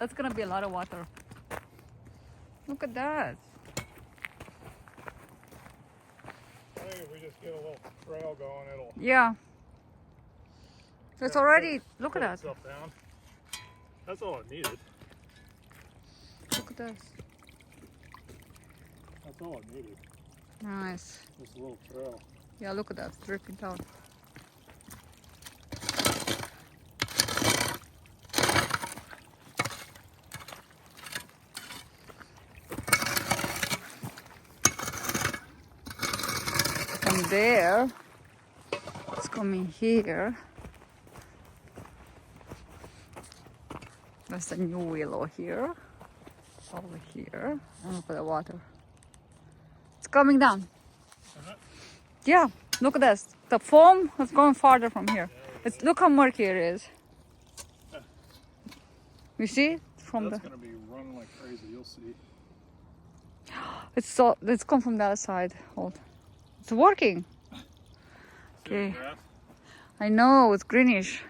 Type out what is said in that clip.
That's gonna be a lot of water. Look at that. I think if we just get a little trail going, it'll Yeah. It's already, look pull at that. itself down. That's all it needed. Look at this. That's all it needed. Nice. Just a little trail. Yeah, look at that. It's dripping down. From there, it's coming here. There's a new willow here. Over here. And look at the water. It's coming down. Uh-huh. Yeah, look at this. The foam is going farther from here. It's, look how murky it is. You see? From That's the, gonna be running like crazy. You'll see. it's come from the other side. Hold. It's working. See the Okay. grass? I know, it's greenish.